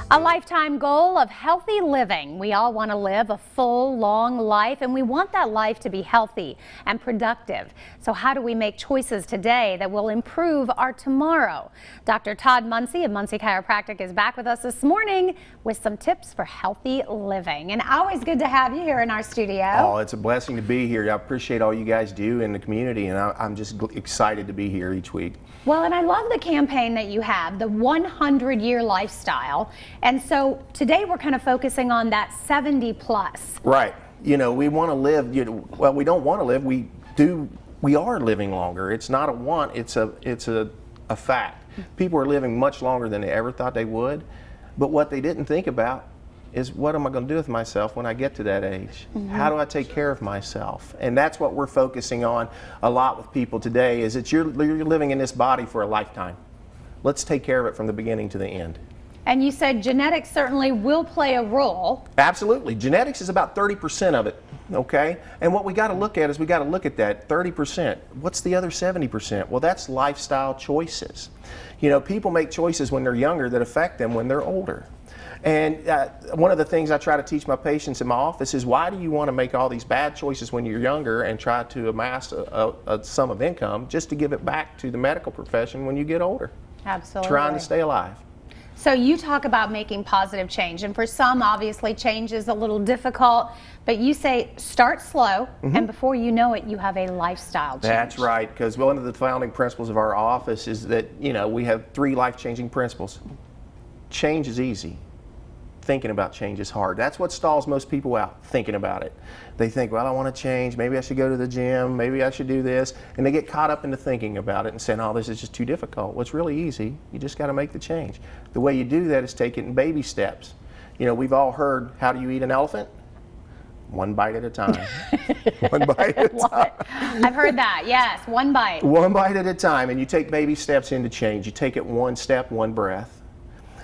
A lifetime goal of healthy living. We all want to live a full, long life, and we want that life to be healthy and productive. So how do we make choices today that will improve our tomorrow? Dr. Todd Muncy of Muncy Chiropractic is back with us this morning with some tips for healthy living. And always good to have you here in our studio. Oh, it's a blessing to be here. I appreciate all you guys do in the community, and I'm just excited to be here each week. Well, and I love the campaign that you have, the 100-year lifestyle. And so today we're kind of focusing on that 70 plus. Right. You know, we want to live, well, we don't want to live, we are living longer. It's not a want, it's a fact. People are living much longer than they ever thought they would, but what they didn't think about is, what am I going to do with myself when I get to that age? How do I take care of myself? And that's what we're focusing on a lot with people today, is that you're living in this body for a lifetime. Let's take care of it from the beginning to the end. And you said genetics certainly will play a role. Absolutely. Genetics is about 30% of it, okay? And what we got to look at is, we got to look at that 30%. What's the other 70%? Well, that's lifestyle choices. You know, people make choices when they're younger that affect them when they're older. And one of the things I try to teach my patients in my office is, why do you want to make all these bad choices when you're younger and try to amass a sum of income just to give it back to the medical profession when you get older? Absolutely. Trying to stay alive. So you talk about making positive change, and for some, obviously, change is a little difficult, but you say start slow, and before you know it, you have a lifestyle change. That's right, because one of the founding principles of our office is that, you know, we have 3 life-changing principles. Change is easy. Thinking about change is hard. That's what stalls most people out, thinking about it. They think, well, I want to change, maybe I should go to the gym, maybe I should do this, and they get caught up into thinking about it and saying, oh, this is just too difficult. Well, it's really easy. You just got to make the change. The way you do that is take it in baby steps. You know, we've all heard, how do you eat an elephant? One bite at a time. One bite at a time. I've heard that, yes, one bite. One bite at a time, and you take baby steps into change. You take it one step, one breath.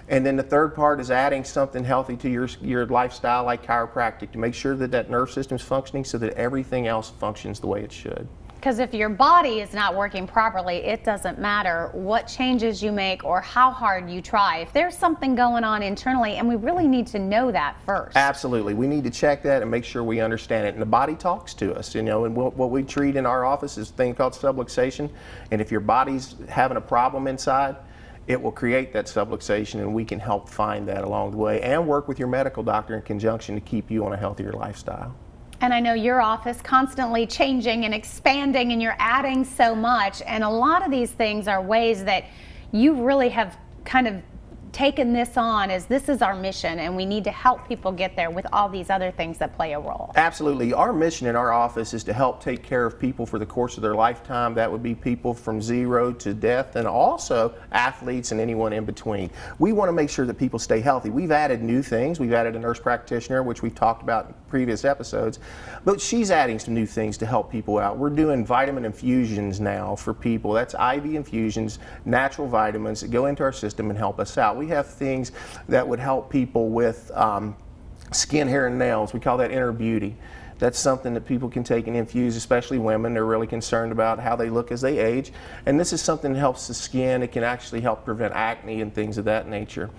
And then the third part is adding something healthy to your lifestyle, like chiropractic, to make sure that that nerve system's functioning so that everything else functions the way it should. Because if your body is not working properly, it doesn't matter what changes you make or how hard you try. If there's something going on internally, and we really need to know that first. Absolutely. We need to check that and make sure we understand it. And the body talks to us, you know, and what we treat in our office is a thing called subluxation. And if your body's having a problem inside, it will create that subluxation, and we can help find that along the way and work with your medical doctor in conjunction to keep you on a healthier lifestyle. And I know your office constantly changing and expanding, and you're adding so much, and a lot of these things are ways that you really have kind of taken this on as, this is our mission, and we need to help people get there with all these other things that play a role. Absolutely. Our mission in our office is to help take care of people for the course of their lifetime. That would be people from 0 to death, and also athletes and anyone in between. We want to make sure that people stay healthy. We've added new things. We've added a nurse practitioner, which we've talked about in previous episodes, but she's adding some new things to help people out. We're doing vitamin infusions now for people. That's IV infusions, natural vitamins that go into our system and help us out. We have things that would help people with skin, hair, and nails. We call that inner beauty. That's something that people can take and infuse, especially women. They're really concerned about how they look as they age. And this is something that helps the skin. It can actually help prevent acne and things of that nature.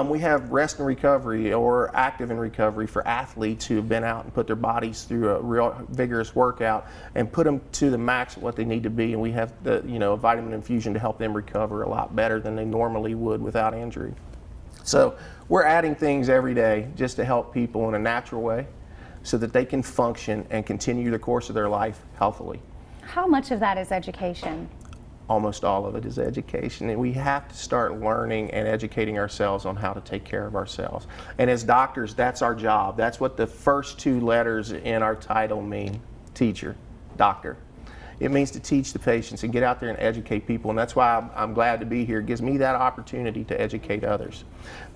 We have rest and recovery, or active and recovery, for athletes who have been out and put their bodies through a real vigorous workout and put them to the max of what they need to be. And we have the, a vitamin infusion to help them recover a lot better than they normally would without injury. So we're adding things every day just to help people in a natural way, so that they can function and continue the course of their life healthily. How much of that is education? Almost all of it is education, and we have to start learning and educating ourselves on how to take care of ourselves. And as doctors, that's our job. That's what the first 2 letters in our title mean: teacher, doctor. It means to teach the patients and get out there and educate people, and that's why I'm glad to be here. It gives me that opportunity to educate others.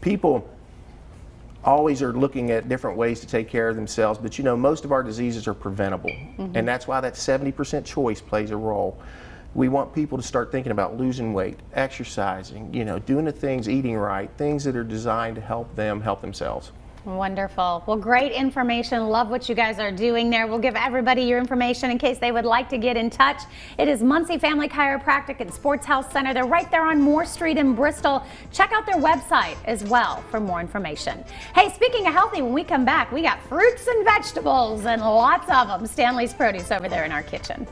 People always are looking at different ways to take care of themselves, but most of our diseases are preventable, and that's why that 70% choice plays a role. We want people to start thinking about losing weight, exercising, doing the things, eating right, things that are designed to help them help themselves. Wonderful. Well, great information. Love what you guys are doing there. We'll give everybody your information in case they would like to get in touch. It is Muncy Family Chiropractic and Sports Health Center. They're right there on Moore Street in Bristol. Check out their website as well for more information. Hey, speaking of healthy, when we come back, we got fruits and vegetables and lots of them. Stanley's Produce over there in our kitchen.